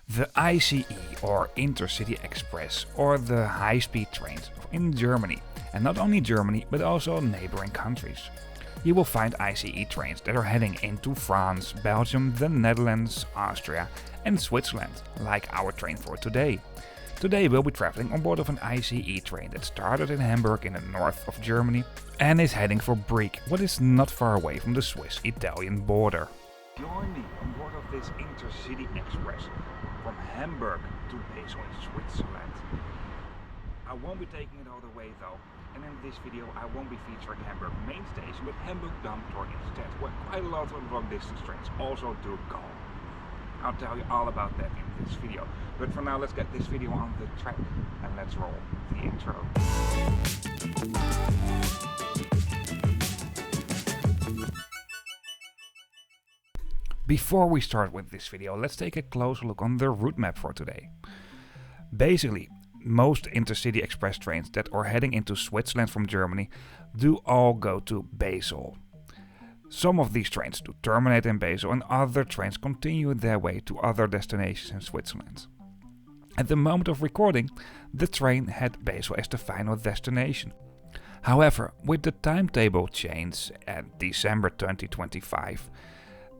The ICE or InterCity Express or the high-speed trains in Germany, and not only Germany but also neighboring countries. You will find ICE trains that are heading into France, Belgium, the Netherlands, Austria and Switzerland, like our train for today. Today we'll be traveling on board of an ICE train that started in Hamburg in the north of Germany and is heading for Brig, what is not far away from the Swiss-Italian border. Join me on board of this InterCity Express from Hamburg to Basel in Switzerland. I won't be taking it all the way though, and in this video I won't be featuring Hamburg main station but Hamburg Dammtor instead, where quite a lot of long distance trains also do go. I'll tell you all about that in this video, but for now let's get this video on the track and let's roll the intro. Before we start with this video, let's take a closer look on the route map for today. Basically, most InterCity Express trains that are heading into Switzerland from Germany do all go to Basel. Some of these trains do terminate in Basel and other trains continue their way to other destinations in Switzerland. At the moment of recording, the train had Basel as the final destination. However, with the timetable change at December 2025,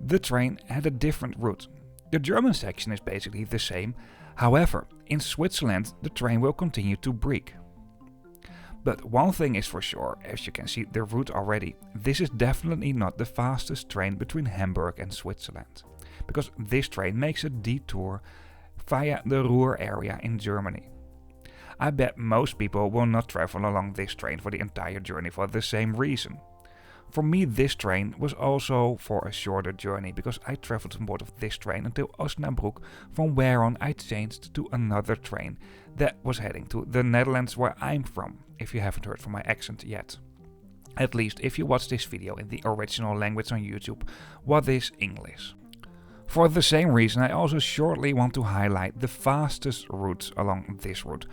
the train had a different route. The German section is basically the same, however, in Switzerland the train will continue to Brig. But one thing is for sure, as you can see the route already, this is definitely not the fastest train between Hamburg and Switzerland, because this train makes a detour via the Ruhr area in Germany. I bet most people will not travel along this train for the entire journey for the same reason. For me, this train was also for a shorter journey because I traveled on board of this train until Osnabrück, from where on I changed to another train that was heading to the Netherlands, where I'm from, if you haven't heard from my accent yet. At least if you watch this video in the original language on YouTube, what is English. For the same reason I also shortly want to highlight the fastest route along this route,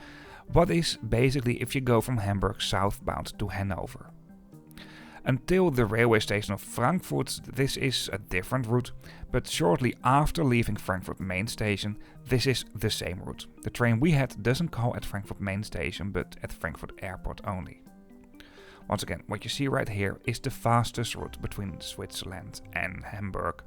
what is basically if you go from Hamburg southbound to Hanover. Until the railway station of Frankfurt this is a different route, but shortly after leaving Frankfurt main station this is the same route. The train we had doesn't call at Frankfurt main station but at Frankfurt airport only. Once again, what you see right here is the fastest route between Switzerland and Hamburg,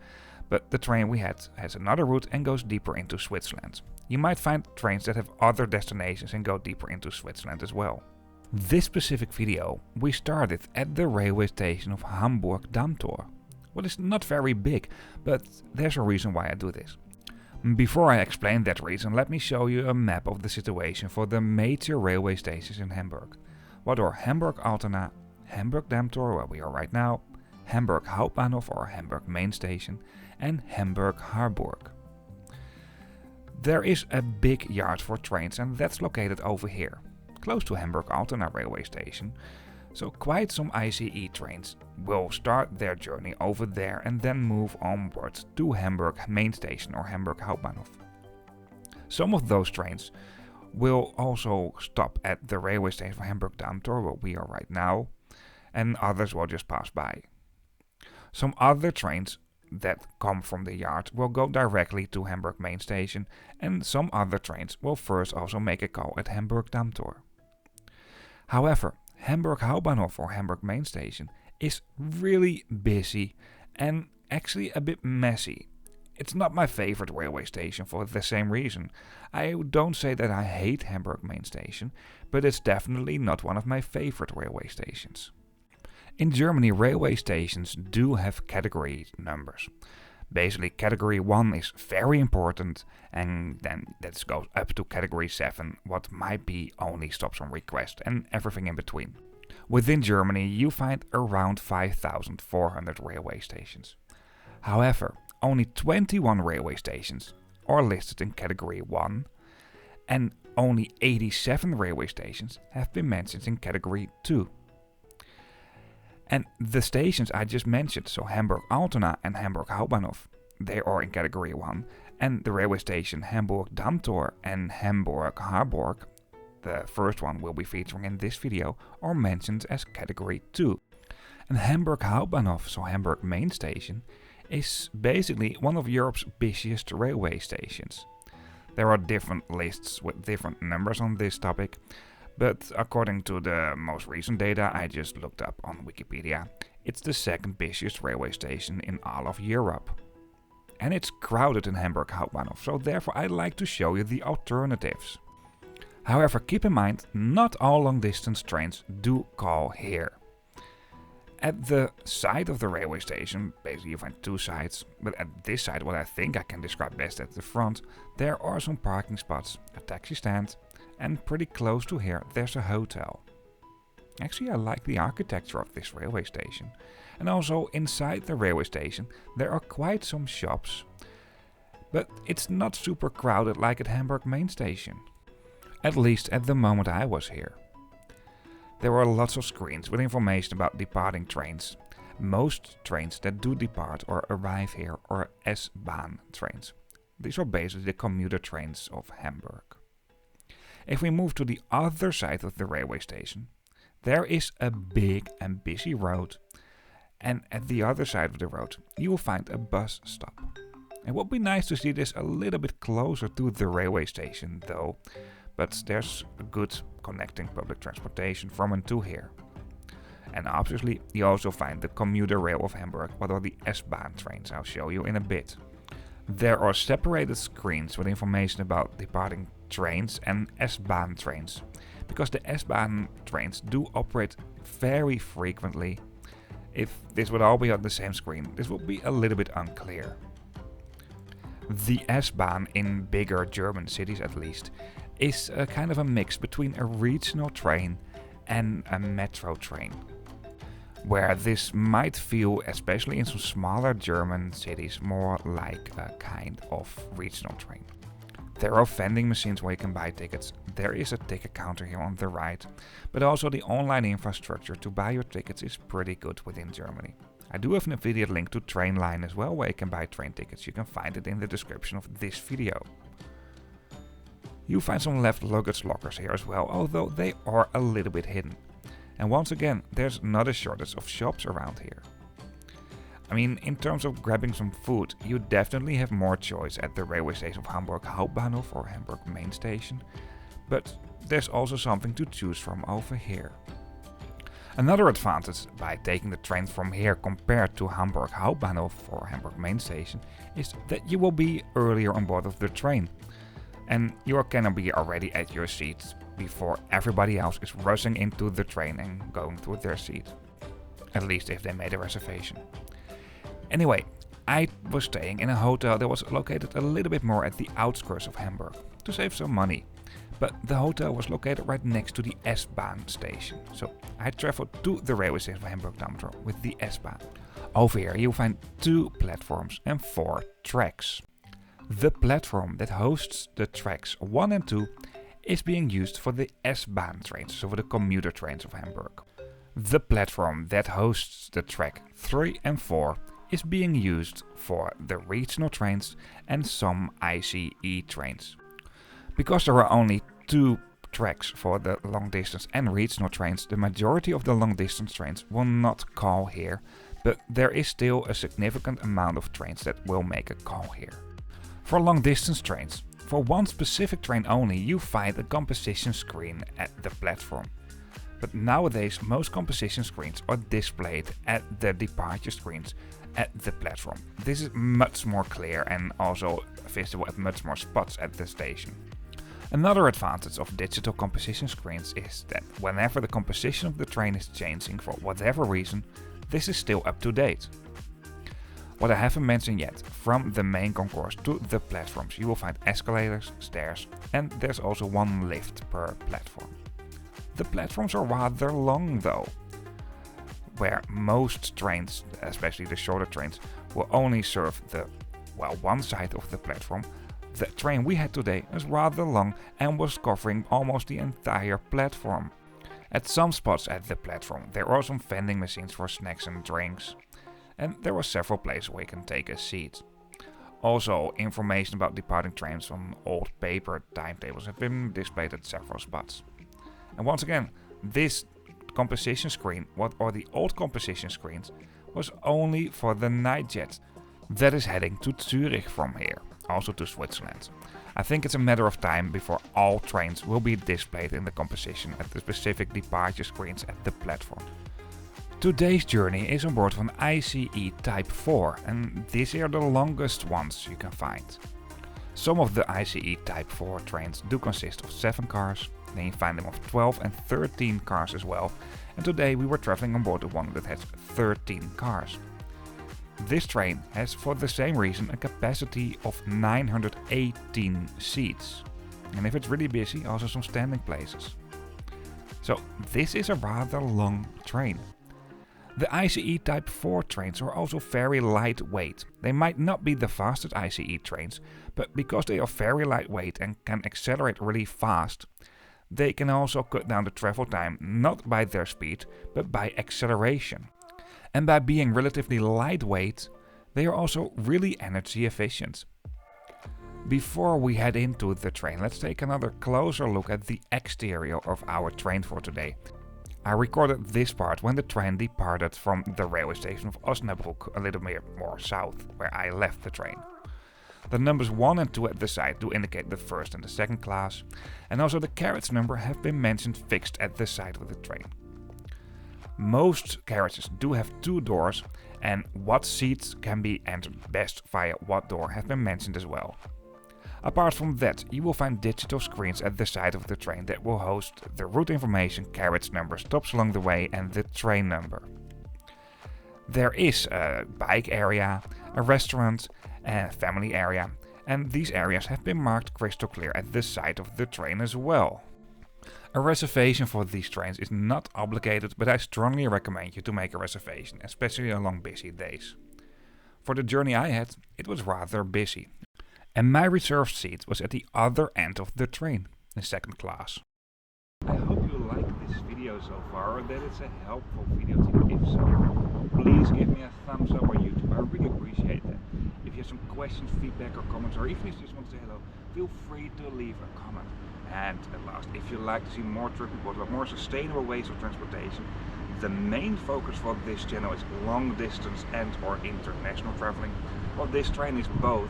but the train we had has another route and goes deeper into Switzerland. You might find trains that have other destinations and go deeper into Switzerland as well. This specific video we started at the railway station of Hamburg Dammtor. What is not very big, but there's a reason why I do this. Before I explain that reason, let me show you a map of the situation for the major railway stations in Hamburg. What are Hamburg Altona, Hamburg Dammtor, where we are right now, Hamburg Hauptbahnhof or Hamburg main station, and Hamburg Harburg. There is a big yard for trains and that's located over here, close to Hamburg Altona railway station, so quite some ICE trains will start their journey over there and then move onward to Hamburg main station or Hamburg Hauptbahnhof. Some of those trains will also stop at the railway station for Hamburg Dammtor, where we are right now, and others will just pass by. Some other trains that come from the yard will go directly to Hamburg main station, and some other trains will first also make a call at Hamburg Dammtor. However, Hamburg Hauptbahnhof or Hamburg main station is really busy and actually a bit messy. It's not my favorite railway station for the same reason. I don't say that I hate Hamburg main station, but it's definitely not one of my favorite railway stations. In Germany, railway stations do have category numbers. Basically, category 1 is very important, and then that goes up to category 7, what might be only stops on request, and everything in between. Within Germany, you find around 5,400 railway stations. However, only 21 railway stations are listed in category 1, and only 87 railway stations have been mentioned in category 2. And the stations I just mentioned, so Hamburg Altona and Hamburg Hauptbahnhof, they are in category 1, and the railway station Hamburg Dammtor and Hamburg Harburg, the first one we'll be featuring in this video, are mentioned as category 2. And Hamburg Hauptbahnhof, so Hamburg main station, is basically one of Europe's busiest railway stations. There are different lists with different numbers on this topic, but according to the most recent data I just looked up on Wikipedia, it's the second busiest railway station in all of Europe. And it's crowded in Hamburg Hauptbahnhof, so therefore I'd like to show you the alternatives. However, keep in mind, not all long distance trains do call here. At the side of the railway station, basically you find two sides, but at this side, what I think I can describe best at the front, there are some parking spots, a taxi stand, and pretty close to here there's a hotel. Actually, I like the architecture of this railway station. And also inside the railway station there are quite some shops, but it's not super crowded like at Hamburg main station. At least at the moment I was here. There are lots of screens with information about departing trains. Most trains that do depart or arrive here are S-Bahn trains. These are basically the commuter trains of Hamburg. If we move to the other side of the railway station, there is a big and busy road, and at the other side of the road you will find a bus stop. It would be nice to see this a little bit closer to the railway station though, but there's a good connecting public transportation from and to here. And obviously you also find the commuter rail of Hamburg, what are the S-Bahn trains, I'll show you in a bit. There are separated screens with information about departing trains and S-Bahn trains, because the S-Bahn trains do operate very frequently. If this would all be on the same screen, this would be a little bit unclear. The S-Bahn in bigger German cities at least is a kind of a mix between a regional train and a metro train, where this might feel, especially in some smaller German cities, more like a kind of regional train. There are vending machines where you can buy tickets, there is a ticket counter here on the right, but also the online infrastructure to buy your tickets is pretty good within Germany. I do have an affiliate link to Trainline as well, where you can buy train tickets. You can find it in the description of this video. You find some left luggage lockers here as well, although they are a little bit hidden. And once again, there's not a shortage of shops around here. I mean, in terms of grabbing some food, you definitely have more choice at the railway station of Hamburg Hauptbahnhof or Hamburg main station, but there's also something to choose from over here. Another advantage by taking the train from here compared to Hamburg Hauptbahnhof or Hamburg main station is that you will be earlier on board of the train. And you can be already at your seats before everybody else is rushing into the train and going to their seat. At least if they made a reservation. Anyway, I was staying in a hotel that was located a little bit more at the outskirts of Hamburg to save some money. But the hotel was located right next to the S-Bahn station. So I traveled to the railway station of Hamburg Dammtor with the S-Bahn. Over here you'll find 2 platforms and 4 tracks. The platform that hosts the tracks 1 and 2 is being used for the S-Bahn trains, so for the commuter trains of Hamburg. The platform that hosts the track 3 and 4 is being used for the regional trains and some ICE trains. Because there are only 2 tracks for the long distance and regional trains, the majority of the long distance trains will not call here, but there is still a significant amount of trains that will make a call here. For long distance trains, for one specific train only, you find a composition screen at the platform. But nowadays most composition screens are displayed at the departure screens at the platform. This is much more clear and also visible at much more spots at the station. Another advantage of digital composition screens is that whenever the composition of the train is changing for whatever reason, this is still up to date. What I haven't mentioned yet, from the main concourse to the platforms you will find escalators, stairs, and there's also 1 lift per platform. The platforms are rather long though, where most trains, especially the shorter trains, will only serve the one side of the platform. The train we had today was rather long and was covering almost the entire platform. At some spots at the platform there are some vending machines for snacks and drinks, and there were several places where you can take a seat. Also, information about departing trains on old paper timetables have been displayed at several spots. And once again, this composition screen, or the old composition screens, was only for the night jet that is heading to Zurich from here, also to Switzerland. I think it's a matter of time before all trains will be displayed in the composition at the specific departure screens at the platform. Today's journey is on board von ICE Type 4, and these are the longest ones you can find. Some of the ICE Type 4 trains do consist of 7 cars, then you find them of 12 and 13 cars as well, and today we were traveling on board the one that has 13 cars. This train has, for the same reason, a capacity of 918 seats. And if it's really busy, also some standing places. So this is a rather long train. The ICE Type 4 trains are also very lightweight. They might not be the fastest ICE trains, but because they are very lightweight and can accelerate really fast, they can also cut down the travel time not by their speed, but by acceleration. And by being relatively lightweight, they are also really energy efficient. Before we head into the train, let's take another closer look at the exterior of our train for today. I recorded this part when the train departed from the railway station of Osnabrück, a little bit more south, where I left the train. The numbers 1 and 2 at the side do indicate the first and the second class, and also the carriage number have been mentioned fixed at the side of the train. Most carriages do have 2 doors, and what seats can be entered best via what door have been mentioned as well. Apart from that, you will find digital screens at the side of the train that will host the route information, carriage number, stops along the way and the train number. There is a bike area, a restaurant and a family area, and these areas have been marked crystal clear at the side of the train as well. A reservation for these trains is not obligated, but I strongly recommend you to make a reservation, especially along busy days. For the journey I had, it was rather busy, and my reserved seat was at the other end of the train, in second class. I hope you like this video so far, or that it's a helpful video to you. If so, please give me a thumbs up on YouTube, I really appreciate that. If you have some questions, feedback or comments, or even if you just want to say hello, feel free to leave a comment. And at last, if you'd like to see more trip reports about more sustainable ways of transportation, the main focus for this channel is long distance and or international traveling. Well, this train is both,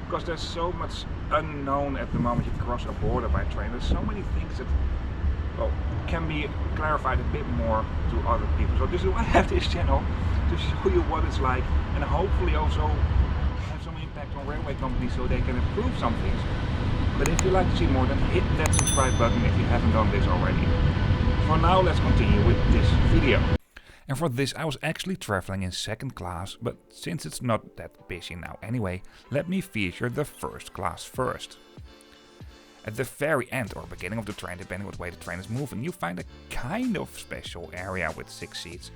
because there's so much unknown at the moment you cross a border by train. There's so many things that, well, can be clarified a bit more to other people. So this is why I have this channel, to show you what it's like, and hopefully also have some impact on railway companies so they can improve some things. But if you'd like to see more, then hit that subscribe button if you haven't done this already. For now, let's continue with this video. And for this I was actually traveling in second class, but since it's not that busy now anyway, let me feature the first class first. At the very end or beginning of the train, depending on what way the train is moving, you find a kind of special area with 6 seats.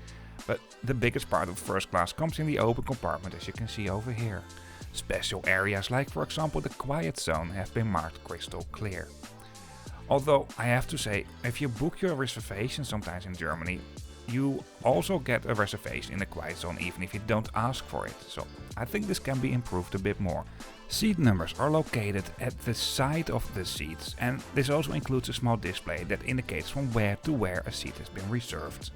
But the biggest part of first class comes in the open compartment, as you can see over here. Special areas like, for example, the quiet zone have been marked crystal clear. Although I have to say, if you book your reservation sometimes in Germany, you also get a reservation in the quiet zone even if you don't ask for it. So I think this can be improved a bit more. Seat numbers are located at the side of the seats, and this also includes a small display that indicates from where to where a seat has been reserved.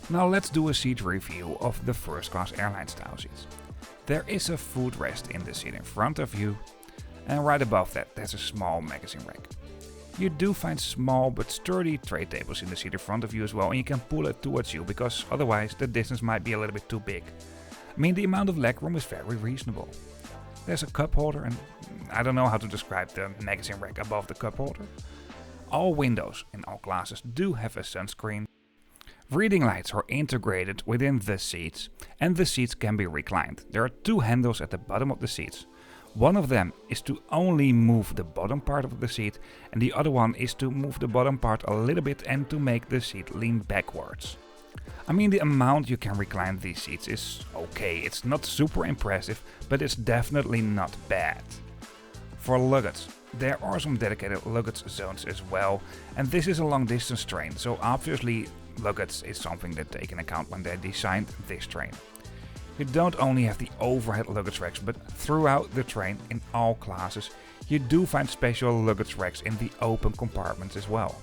Now let's do a seat review of the first class airline style seats. There is a footrest in the seat in front of you, and right above that there's a small magazine rack. You do find small but sturdy tray tables in the seat in front of you as well, and you can pull it towards you because otherwise the distance might be a little bit too big. I mean, the amount of legroom is very reasonable. There's a cup holder, and I don't know how to describe the magazine rack above the cup holder. All windows in all classes do have a sunscreen. Reading lights are integrated within the seats, and the seats can be reclined. There are 2 handles at the bottom of the seats. One of them is to only move the bottom part of the seat, and the other one is to move the bottom part a little bit and to make the seat lean backwards. I mean, the amount you can recline these seats is okay. It's not super impressive, but it's definitely not bad. For luggage, there are some dedicated luggage zones as well, and this is a long distance train, so obviously luggage is something they take in account when they designed this train. You don't only have the overhead luggage racks, but throughout the train in all classes you do find special luggage racks in the open compartments as well.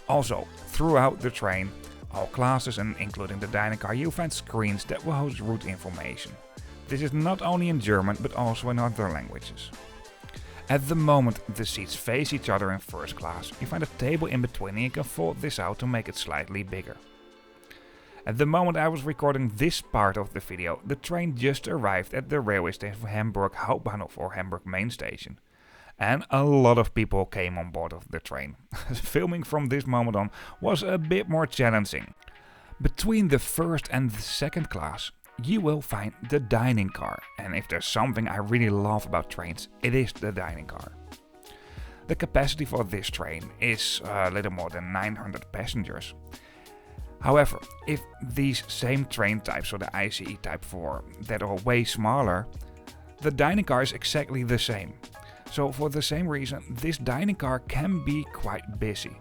Also, throughout the train, all classes and including the dining car, you find screens that will host route information. This is not only in German but also in other languages. At the moment the seats face each other in first class, you find a table in between and you can fold this out to make it slightly bigger. At the moment I was recording this part of the video, the train just arrived at the railway station of Hamburg Hauptbahnhof or Hamburg Main Station. And a lot of people came on board of the train. Filming from this moment on was a bit more challenging. Between the first and the second class you will find the dining car, and if there's something I really love about trains, it is the dining car. The capacity for this train is a little more than 900 passengers. However, if these same train types, so the ICE Type 4, that are way smaller, the dining car is exactly the same. So for the same reason, this dining car can be quite busy.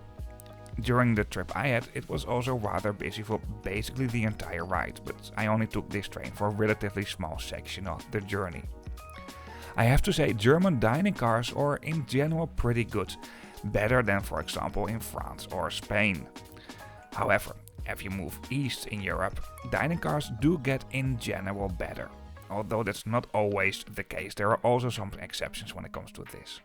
During the trip I had, it was also rather busy for basically the entire ride, but I only took this train for a relatively small section of the journey. I have to say, German dining cars are in general pretty good, better than for example in France or Spain. However, if you move east in Europe, dining cars do get in general better. Although that's not always the case, there are also some exceptions when it comes to this.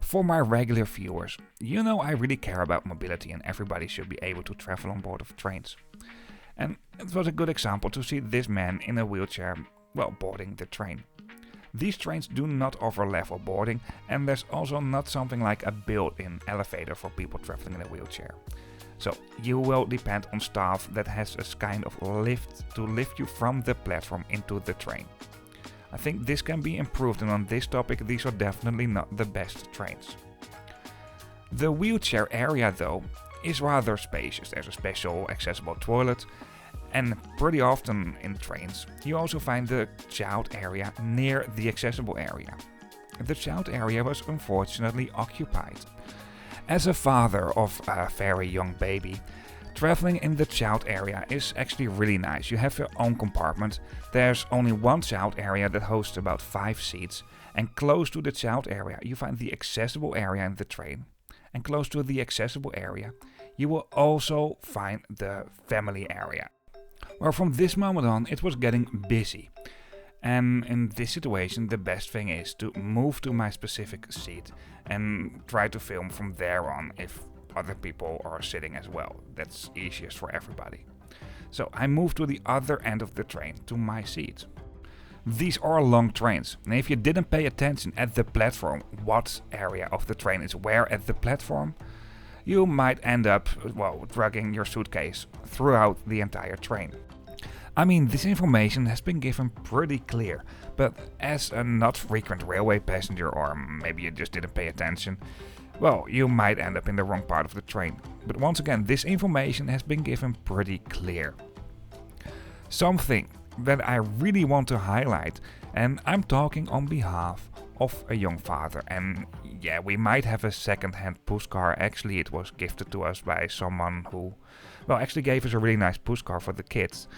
For my regular viewers, you know I really care about mobility and everybody should be able to travel on board of trains. And it was a good example to see this man in a wheelchair, well, boarding the train. These trains do not offer level boarding, and there's also not something like a built-in elevator for people traveling in a wheelchair. So you will depend on staff that has a kind of lift to lift you from the platform into the train. I think this can be improved, and on this topic these are definitely not the best trains. The wheelchair area though is rather spacious. There's a special accessible toilet, and pretty often in trains you also find the child area near the accessible area. The child area was unfortunately occupied. As a father of a very young baby, traveling in the child area is actually really nice. You have your own compartment, there's only one child area that hosts about 5 seats, and close to the child area you find the accessible area in the train. And close to the accessible area you will also find the family area. Well, from this moment on it was getting busy. And in this situation the best thing is to move to my specific seat and try to film from there on if other people are sitting as well. That's easiest for everybody. So I moved to the other end of the train to my seat. These are long trains, and if you didn't pay attention at the platform what area of the train is where at the platform, you might end up, well, dragging your suitcase throughout the entire train. I mean, this information has been given pretty clear, but as a not frequent railway passenger, or maybe you just didn't pay attention, well, you might end up in the wrong part of the train. But once again, this information has been given pretty clear. Something that I really want to highlight, and I'm talking on behalf of a young father, and yeah, we might have a second-hand push car. Actually, it was gifted to us by someone who, well, actually gave us a really nice push car for the kids.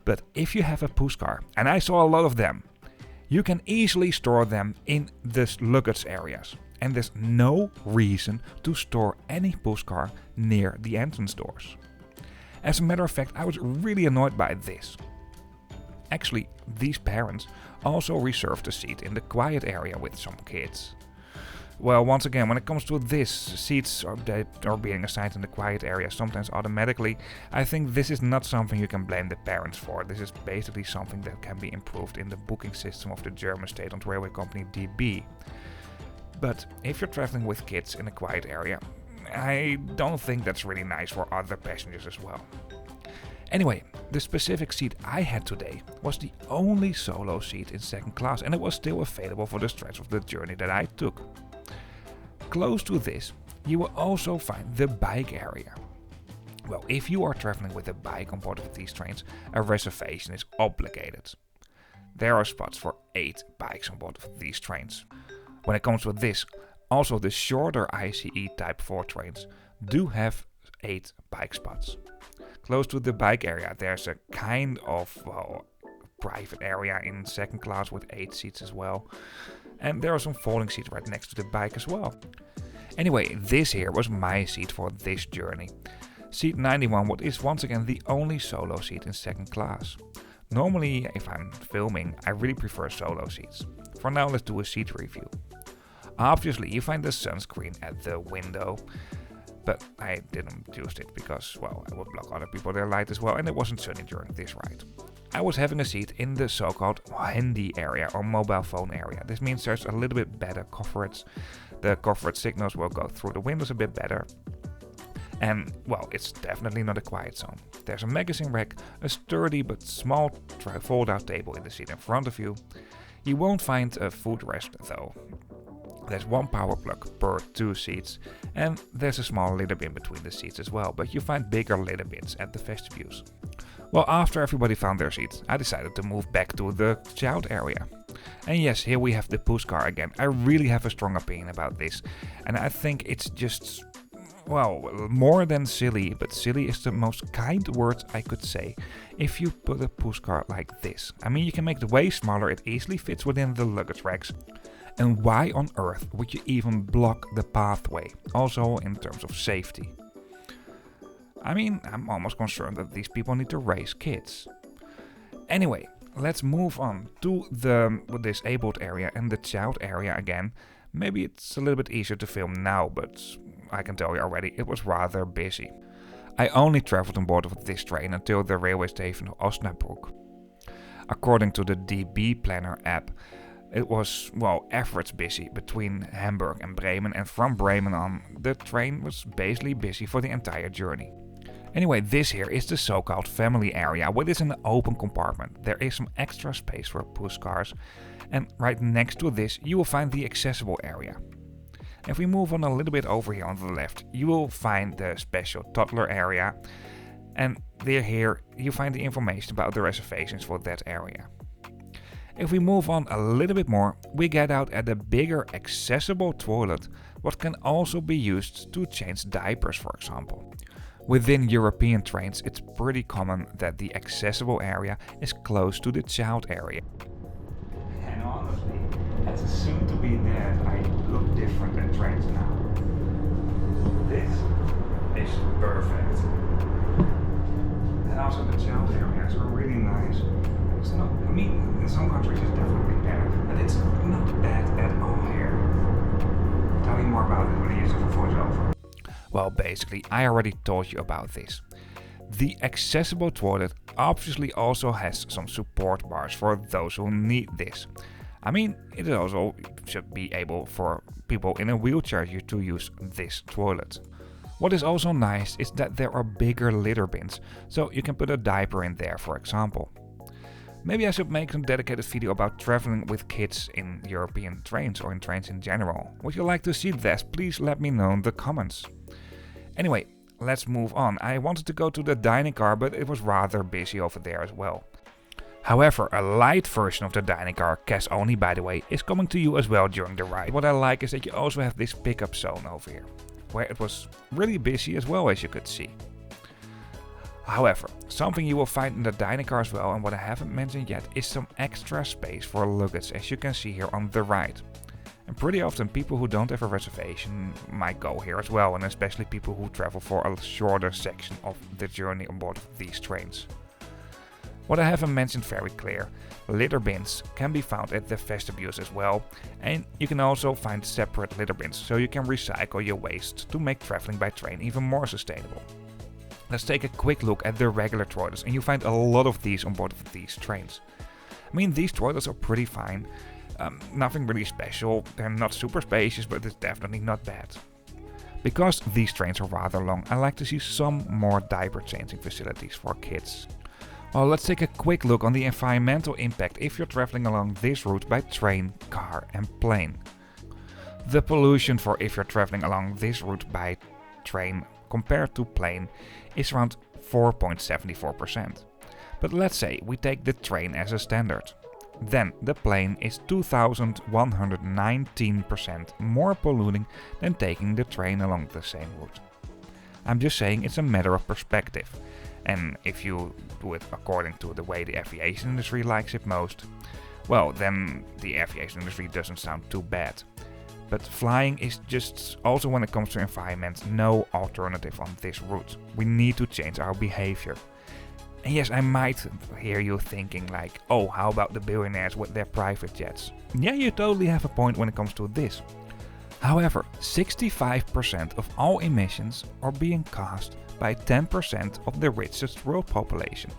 But if you have a push car, and I saw a lot of them, you can easily store them in the luggage areas. And there's no reason to store any push car near the entrance doors. As a matter of fact, I was really annoyed by this. Actually, these parents also reserved a seat in the quiet area with some kids. Well, once again, when it comes to this, seats that are being assigned in the quiet area sometimes automatically, I think this is not something you can blame the parents for. This is basically something that can be improved in the booking system of the German state-owned railway company DB. But if you're traveling with kids in a quiet area, I don't think that's really nice for other passengers as well. Anyway, the specific seat I had today was the only solo seat in second class, and it was still available for the stretch of the journey that I took. Close to this, you will also find the bike area. Well, if you are traveling with a bike on board of these trains, a reservation is obligated. There are spots for 8 bikes on board of these trains. When it comes to this, also the shorter ICE Type 4 trains do have 8 bike spots. Close to the bike area there's a kind of, well, private area in second class with 8 seats as well. And there are some folding seats right next to the bike as well. Anyway, this here was my seat for this journey. Seat 91 is once again the only solo seat in second class. Normally, if I'm filming, I really prefer solo seats. For now, let's do a seat review. Obviously you find the sunscreen at the window, but I didn't use it because, well, I would block other people their light as well, and it wasn't sunny during this ride. I was having a seat in the so-called handy area or mobile phone area. This means there's a little bit better coverage. The coverage signals will go through the windows a bit better. And, well, it's definitely not a quiet zone. There's a magazine rack, a sturdy but small fold-out table in the seat in front of you. You won't find a footrest though. There's one power plug per 2 seats, and there's a small litter bin between the seats as well, but you find bigger litter bins at the vestibules. Well, after everybody found their seats, I decided to move back to the child area. And yes, here we have the push car again. I really have a strong opinion about this, and I think it's just, well, more than silly, but silly is the most kind word I could say if you put a push car like this. I mean, you can make it way smaller, it easily fits within the luggage racks. And why on earth would you even block the pathway, also in terms of safety? I mean, I'm almost concerned that these people need to raise kids. Anyway, let's move on to the disabled area and the child area again. Maybe it's a little bit easier to film now, but I can tell you already, it was rather busy. I only traveled on board of this train until the railway station of Osnabrück. According to the DB Planner app, it was, well, average busy between Hamburg and Bremen, and from Bremen on, the train was basically busy for the entire journey. Anyway, this here is the so-called family area, which is an open compartment. There is some extra space for push cars, and right next to this you will find the accessible area. If we move on a little bit over here on the left, you will find the special toddler area, and here you find the information about the reservations for that area. If we move on a little bit more, we get out at a bigger accessible toilet, what can also be used to change diapers, for example. Within European trains, it's pretty common that the accessible area is close to the child area. And honestly, as soon to be there, I look different than trains now. This is perfect. And also the child areas are really nice. It's not, I mean, in some countries it's definitely better, but it's not bad at all here. Tell me more about it when I use it for voiceover. Well, basically, I already told you about this. The accessible toilet obviously also has some support bars for those who need this. I mean, it also should be able for people in a wheelchair to use this toilet. What is also nice is that there are bigger litter bins, so you can put a diaper in there, for example. Maybe I should make some dedicated video about traveling with kids in European trains or in trains in general. Would you like to see this? Please let me know in the comments. Anyway, let's move on. I wanted to go to the dining car, but it was rather busy over there as well. However, a light version of the dining car, cash only by the way, is coming to you as well during the ride. What I like is that you also have this pickup zone over here, where it was really busy as well, as you could see. However, something you will find in the dining car as well, and what I haven't mentioned yet, is some extra space for luggage, as you can see here on the right. And pretty often people who don't have a reservation might go here as well, and especially people who travel for a shorter section of the journey on board of these trains. What I haven't mentioned very clear, litter bins can be found at the vestibules as well, and you can also find separate litter bins, so you can recycle your waste to make traveling by train even more sustainable. Let's take a quick look at the regular toilets, and you find a lot of these on board of these trains. I mean, these toilets are pretty fine, nothing really special, they're not super spacious, but it's definitely not bad. Because these trains are rather long, I like to see some more diaper changing facilities for kids. Well, let's take a quick look on the environmental impact if you're traveling along this route by train, car and plane. The pollution for if you're traveling along this route by train compared to plane is around 4.74%. But let's say we take the train as a standard. Then the plane is 2119% more polluting than taking the train along the same route. I'm just saying it's a matter of perspective. And if you do it according to the way the aviation industry likes it most, well, then the aviation industry doesn't sound too bad. But flying is just, also when it comes to environment, no alternative on this route. We need to change our behavior. And yes, I might hear you thinking like, oh, how about the billionaires with their private jets? Yeah, you totally have a point when it comes to this. However, 65% of all emissions are being caused by 10% of the richest world population.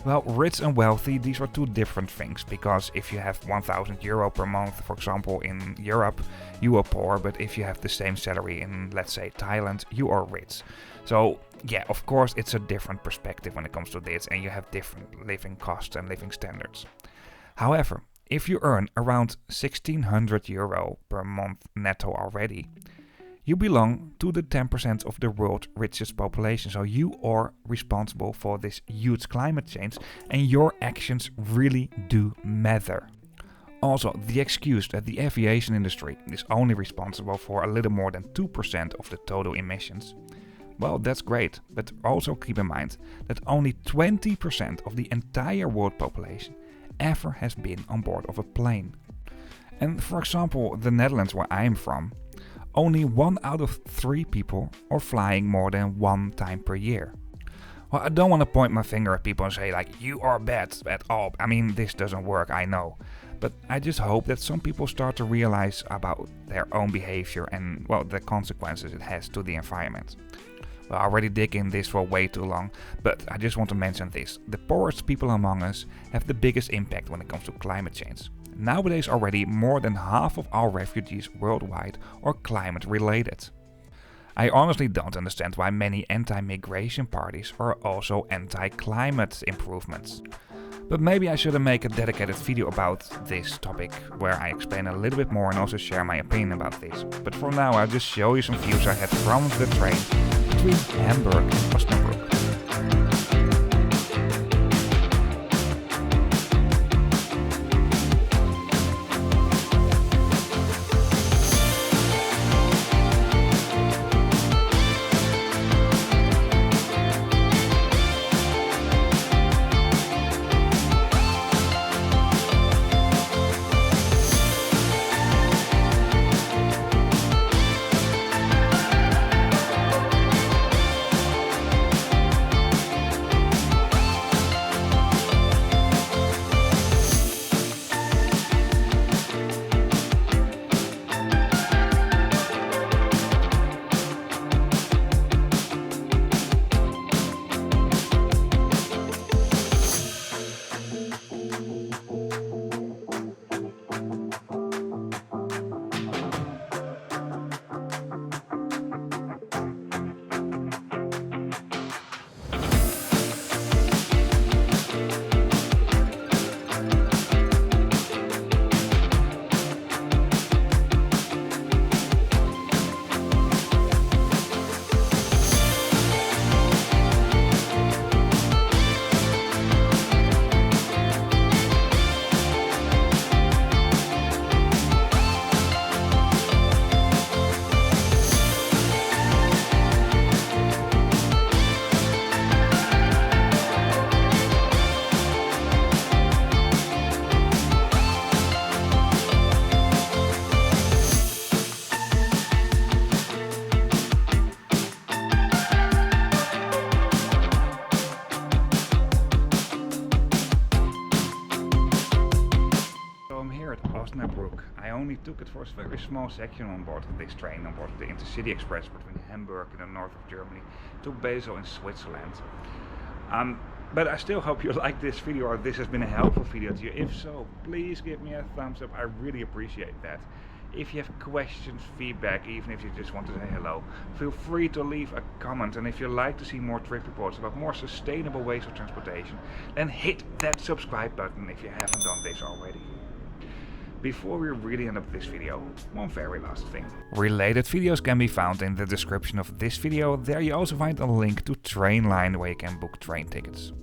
Well, rich and wealthy, these are two different things, because if you have €1,000 per month, for example, in Europe, you are poor, but if you have the same salary in, let's say, Thailand, you are rich. So, yeah, of course, it's a different perspective when it comes to this, and you have different living costs and living standards. However, if you earn around €1,600 per month netto already, you belong to the 10% of the world's richest population, so you are responsible for this huge climate change, and your actions really do matter. Also, the excuse that the aviation industry is only responsible for a little more than 2% of the total emissions, well, that's great, but also keep in mind that only 20% of the entire world population ever has been on board of a plane. And for example, the Netherlands, where I'm from, only 1 out of 3 people are flying more than 1 time per year. Well, I don't want to point my finger at people and say like, you are bad at all. I mean, this doesn't work, I know. But I just hope that some people start to realize about their own behavior and, well, the consequences it has to the environment. Well, I already dig in this for way too long, but I just want to mention this. The poorest people among us have the biggest impact when it comes to climate change. Nowadays already more than half of all refugees worldwide are climate related. I honestly don't understand why many anti-migration parties are also anti-climate improvements. But maybe I should make a dedicated video about this topic, where I explain a little bit more and also share my opinion about this. But for now I'll just show you some views I had from the train between Hamburg and Osnabrück. Osnabrück. I only took it for a very small section on board of this train, on board of the InterCity Express between Hamburg in the north of Germany to Basel in Switzerland. But I still hope you like this video, or this has been a helpful video to you. If so, please give me a thumbs up, I really appreciate that. If you have questions, feedback, even if you just want to say hello, feel free to leave a comment. And if you'd like to see more trip reports about more sustainable ways of transportation, then hit that subscribe button if you haven't done this already. Before we really end up this video, one very last thing. Related videos can be found in the description of this video. There you also find a link to Trainline where you can book train tickets.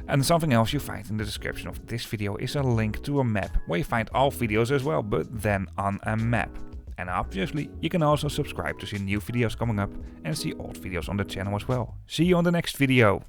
And something else you find in the description of this video is a link to a map where you find all videos as well, but then on a map. And obviously you can also subscribe to see new videos coming up and see old videos on the channel as well. See you on the next video.